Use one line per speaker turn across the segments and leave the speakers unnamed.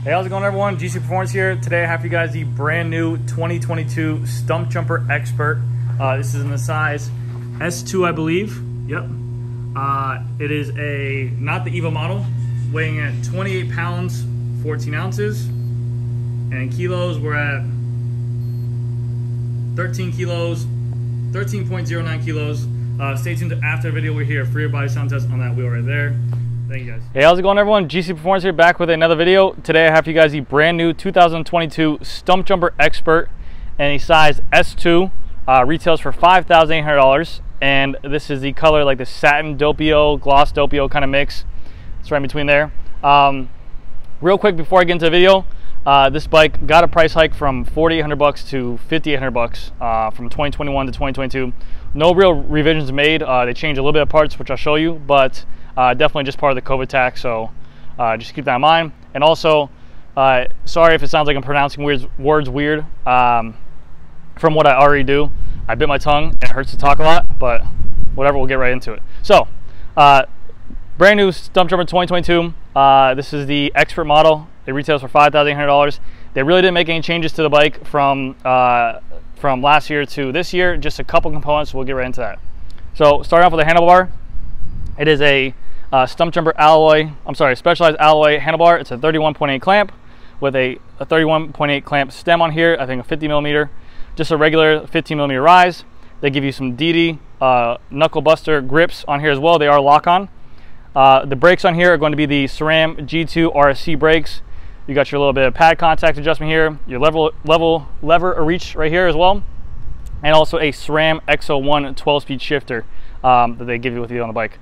Hey, how's it going, everyone? GC Performance here. Today I have for you guys the brand new 2022 Stumpjumper Expert. This is in the size S2, I believe. Yep. It is not the Evo model, weighing at 28 pounds, 14 ounces. And in kilos, we're at 13 kilos, 13.09 kilos. Stay tuned after the video. We're here. Free body sound test on that wheel right there. Thank you, guys. Hey, how's it going, everyone? GC Performance here, back with another video. Today I have for you guys the brand new 2022 Stumpjumper Expert in a size S2. Retails for $5,800, and this is the color like the satin doppio, gloss doppio kind of mix. It's right in between there. Real quick before I get into the video, this bike got a price hike from $4,800 to $5,800 from 2021 to 2022. No real revisions made. They changed a little bit of parts, which I'll show you, but definitely just part of the COVID tax, so just keep that in mind. And also, sorry if it sounds like I'm pronouncing words weird. From what I already do, I bit my tongue and it hurts to talk a lot, but whatever, we'll get right into it. So, brand new Stumpjumper 2022. This is the Expert model. It retails for $5,800. They really didn't make any changes to the bike from last year to this year, just a couple components. We'll get right into that. So, starting off with the handlebar, it is a Stumpjumper specialized alloy handlebar. It's a 31.8 clamp with a 31.8 clamp stem on here. I think a 50 millimeter, just a regular 15 millimeter rise. They give you some DD knuckle buster grips on here as well. They are lock-on. The brakes on here are going to be the SRAM G2 RSC brakes. You got your little bit of pad contact adjustment here, your lever reach right here as well, and also a SRAM X01 12-speed shifter that they give you with you on the bike.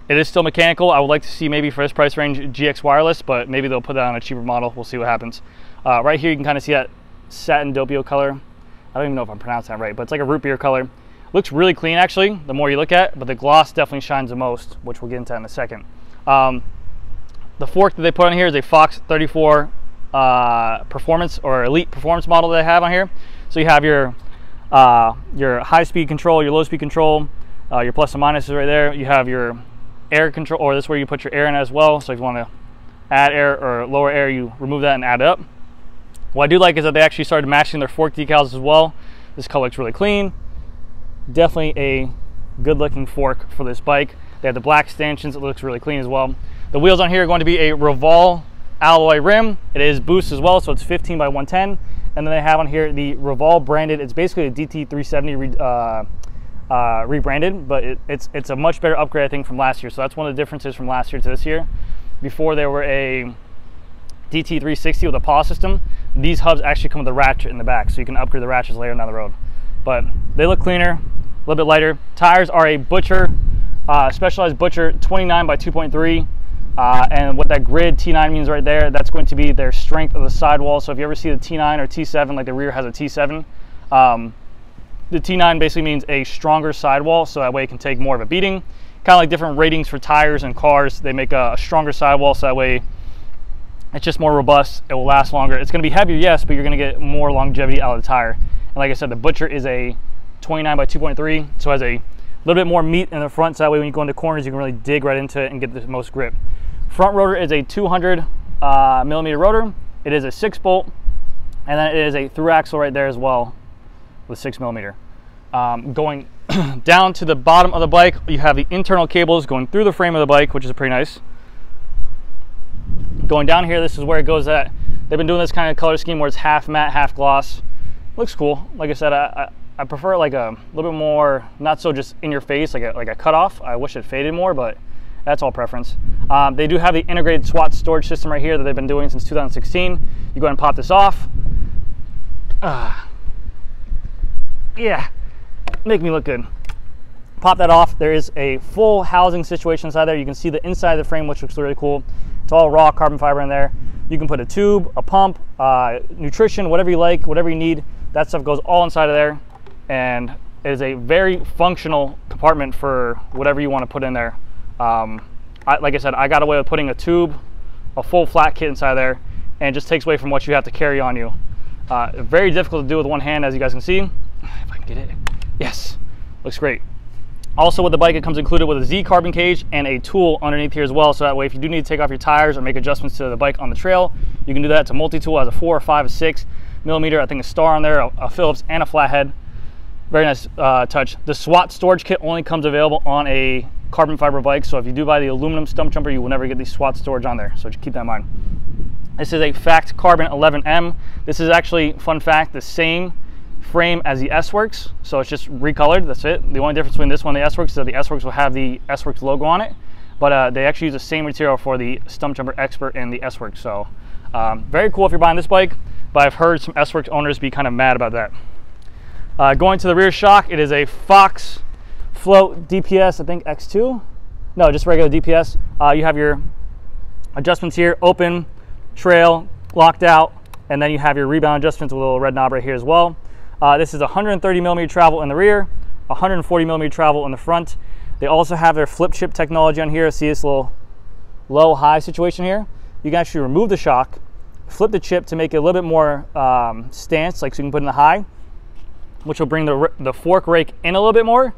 It is still mechanical. I would like to see maybe for this price range GX wireless, but maybe they'll put that on a cheaper model. We'll see what happens. Right here you can kind of see that satin doppio color. I don't even know if I'm pronouncing that right, but it's like a root beer color. Looks really clean actually, the more you look at, but the gloss definitely shines the most, which we'll get into in a second. The fork that they put on here is a Fox 34 performance or elite performance model that they have on here. So you have your high speed control, your low speed control, your plus and minuses right there. You have your air control, or this is where you put your air in as well. So if you want to add air or lower air, you remove that and add it up. What I do like is that they actually started matching their fork decals as well. This color looks really clean. Definitely a good looking fork for this bike. They have the black stanchions. It looks really clean as well. The wheels on here are going to be a Revol alloy rim. It is boost as well, so it's 15 by 110. And then they have on here the Revol branded. It's basically a DT370 rebranded, but it's a much better upgrade, I think, from last year. So that's one of the differences from last year to this year. Before, they were a DT360 with a paw system. These hubs actually come with a ratchet in the back, so you can upgrade the ratchets later down the road. But they look cleaner, a little bit lighter. Tires are a Butcher, specialized Butcher 29 by 2.3. And what that grid T9 means right there, that's going to be their strength of the sidewall. So if you ever see the T9 or T7, like the rear has a T7, the T9 basically means a stronger sidewall, so that way it can take more of a beating. Kind of like different ratings for tires and cars. They make a stronger sidewall, so that way it's just more robust. It will last longer. It's going to be heavier, yes, but you're going to get more longevity out of the tire. And like I said, the Butcher is a 29 by 2.3, so it has a little bit more meat in the front, so that way when you go into corners, you can really dig right into it and get the most grip. Front rotor is a 200 millimeter rotor. It is a 6-bolt, and then it is a through axle right there as well with 6 millimeter. Going down to the bottom of the bike, you have the internal cables going through the frame of the bike, which is pretty nice. Going down here, this is where it goes at. They've been doing this kind of color scheme where it's half matte, half gloss. Looks cool. Like I said, I prefer like a little bit more, not so just in your face, like a cutoff. I wish it faded more, but that's all preference. They do have the integrated SWAT storage system right here that they've been doing since 2016. You go ahead and pop this off. Yeah, make me look good. Pop that off. There is a full housing situation inside there. You can see the inside of the frame, which looks really cool. It's all raw carbon fiber in there. You can put a tube, a pump, nutrition, whatever you like, whatever you need. That stuff goes all inside of there, and it is a very functional compartment for whatever you want to put in there. Like I said, I got away with putting a tube, a full flat kit inside there, and it just takes away from what you have to carry on you. Very difficult to do with one hand, as you guys can see. If I can get it. Yes, looks great. Also with the bike, it comes included with a Z carbon cage and a tool underneath here as well. So that way, if you do need to take off your tires or make adjustments to the bike on the trail, you can do that. It's a multi-tool, has a 4, 5, or 6 millimeter, I think a star on there, a Phillips, and a flathead. Very nice touch. The SWAT storage kit only comes available on a carbon fiber bike. So if you do buy the aluminum Stumpjumper, you will never get the SWAT storage on there. So just keep that in mind. This is a Fact Carbon 11M. This is actually, fun fact, the same frame as the S-Works, so it's just recolored. That's it. The only difference between this one and the S-Works is that the S-Works will have the S-Works logo on it, but they actually use the same material for the Stumpjumper Expert and the S-Works. So very cool if you're buying this bike, but I've heard some S-Works owners be kind of mad about that. Going to the rear shock, it is a Fox Float DPS, I think X2. No, just regular DPS. You have your adjustments here, open, trail, locked out, and then you have your rebound adjustments with a little red knob right here as well. This is 130 millimeter travel in the rear, 140 millimeter travel in the front. They also have their flip chip technology on here. See this little low-high situation here? You can actually remove the shock, flip the chip to make it a little bit more stance, like so you can put in the high, which will bring the fork rake in a little bit more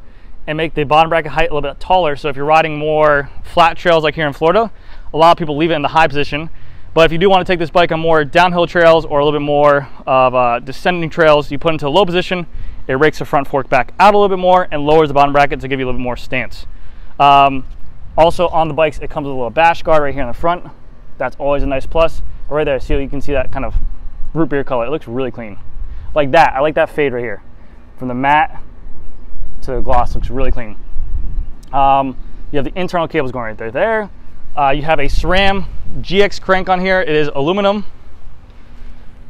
and make the bottom bracket height a little bit taller. So if you're riding more flat trails like here in Florida, a lot of people leave it in the high position. But if you do want to take this bike on more downhill trails or a little bit more of descending trails, you put it into a low position, it rakes the front fork back out a little bit more and lowers the bottom bracket to give you a little bit more stance. Also on the bikes, it comes with a little bash guard right here in the front. That's always a nice plus. But right there, see, you can see that kind of root beer color. It looks really clean. Like that, I like that fade right here. From the matte to the gloss, looks really clean. You have the internal cables going right there. You have a SRAM GX crank on here. It is aluminum.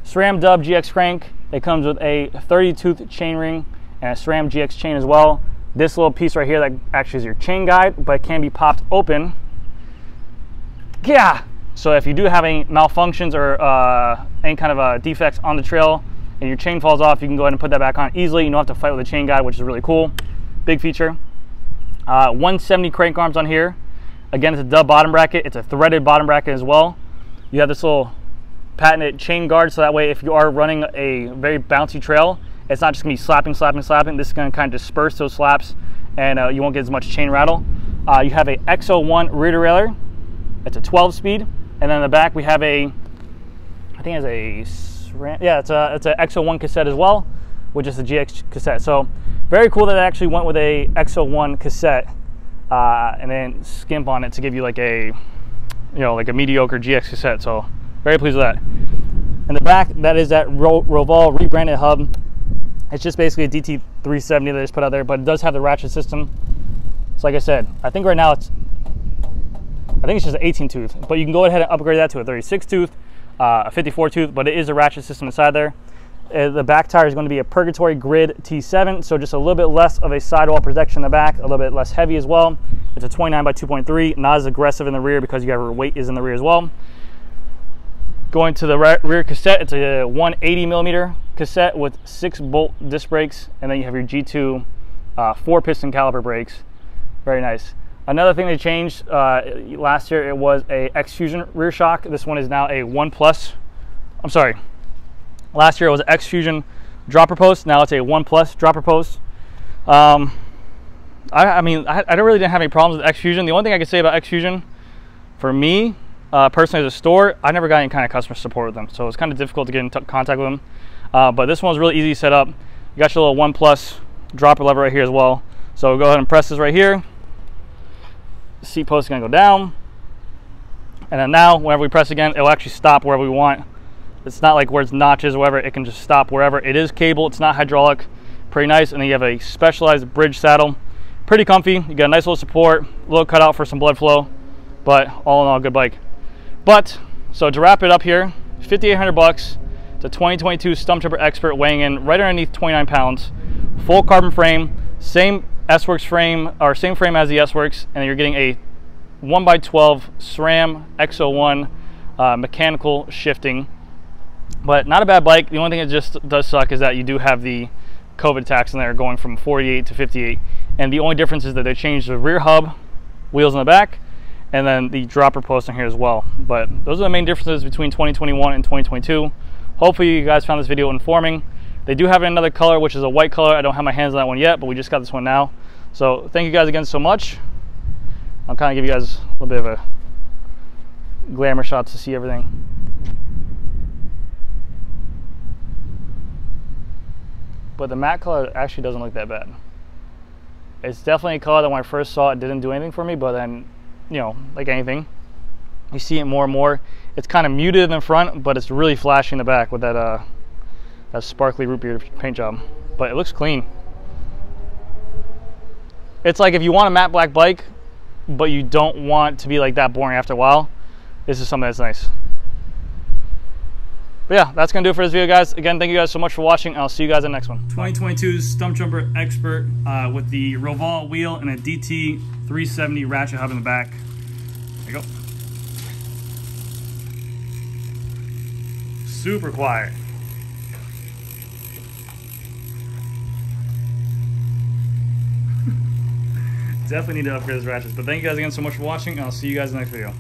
SRAM Dub GX crank. It comes with a 30-tooth chain ring and a SRAM GX chain as well. This little piece right here that actually is your chain guide, but it can be popped open. Yeah. So if you do have any malfunctions or any kind of defects on the trail and your chain falls off, you can go ahead and put that back on easily. You don't have to fight with a chain guide, which is really cool. Big feature. 170 crank arms on here. Again, it's a dub bottom bracket. It's a threaded bottom bracket as well. You have this little patented chain guard, so that way if you are running a very bouncy trail, it's not just gonna be slapping, slapping, slapping. This is gonna kind of disperse those slaps and you won't get as much chain rattle. You have a X01 rear derailleur. It's a 12-speed. And then in the back we have a, I think it's a, yeah, it's a X01 cassette as well, which is a GX cassette. So very cool that it actually went with a X01 cassette. And then skimp on it to give you like a, you know, like a mediocre GX cassette. So very pleased with that. In the back, that is that Roval rebranded hub. It's just basically a DT370 that I just put out there, but it does have the ratchet system. So like I said, I think right now it's just an 18 tooth, but you can go ahead and upgrade that to a 36 tooth, a 54 tooth, but it is a ratchet system inside there. The back tire is going to be a Purgatory Grid T7, so just a little bit less of a sidewall protection in the back, a little bit less heavy as well. It's a 29 by 2.3, not as aggressive in the rear because your weight is in the rear as well. Going to the rear cassette, it's a 180 millimeter cassette with 6-bolt disc brakes, and then you have your G2 4-piston caliper brakes. Very nice. Another thing they changed last year, it was a X-Fusion rear shock. This one is now a 1 Plus. I'm sorry. Last year it was an X-Fusion dropper post. Now it's a 1 Plus dropper post. I mean, I don't really didn't have any problems with X-Fusion. The only thing I can say about X-Fusion, for me, personally as a store, I never got any kind of customer support with them. So it was kind of difficult to get in contact with them. But this one was really easy to set up. You got your little 1 Plus dropper lever right here as well. So go ahead and press this right here. The seat post is gonna go down. And then now, whenever we press again, it'll actually stop wherever we want. It's not like where it's notches or whatever, it can just stop wherever. It is cable, it's not hydraulic. Pretty nice. And then you have a specialized bridge saddle. Pretty comfy. You got a nice little support, a little cutout for some blood flow, but all in all, good bike. But, so to wrap it up here, 5,800 bucks. It's a 2022 Stumpjumper Expert weighing in right underneath 29 pounds. Full carbon frame, same S-Works frame, or same frame as the S-Works, and you're getting a 1x12 SRAM X01 mechanical shifting. But not a bad bike. The only thing that just does suck is that you do have the COVID tax in there going from 48 to 58. And the only difference is that they changed the rear hub, wheels in the back, and then the dropper post in here as well. But those are the main differences between 2021 and 2022. Hopefully you guys found this video informing. They do have another color, which is a white color. I don't have my hands on that one yet, but we just got this one now. So thank you guys again so much. I'll kind of give you guys a little bit of a glamour shot to see everything. But the matte color actually doesn't look that bad. It's definitely a color that when I first saw it didn't do anything for me, but then, you know, like anything, you see it more and more. It's kind of muted in the front, but it's really flashy in the back with that that sparkly root beer paint job. But it looks clean. It's like if you want a matte black bike, but you don't want to be like that boring after a while, this is something that's nice. But yeah, that's gonna do it for this video, guys. Again, thank you guys so much for watching. I'll see you guys in the next one. 2022 Stumpjumper Expert with the Roval wheel and a DT 370 ratchet hub in the back. There you go. Super quiet. Definitely need to upgrade those ratchets. But thank you guys again so much for watching, and I'll see you guys in the next video.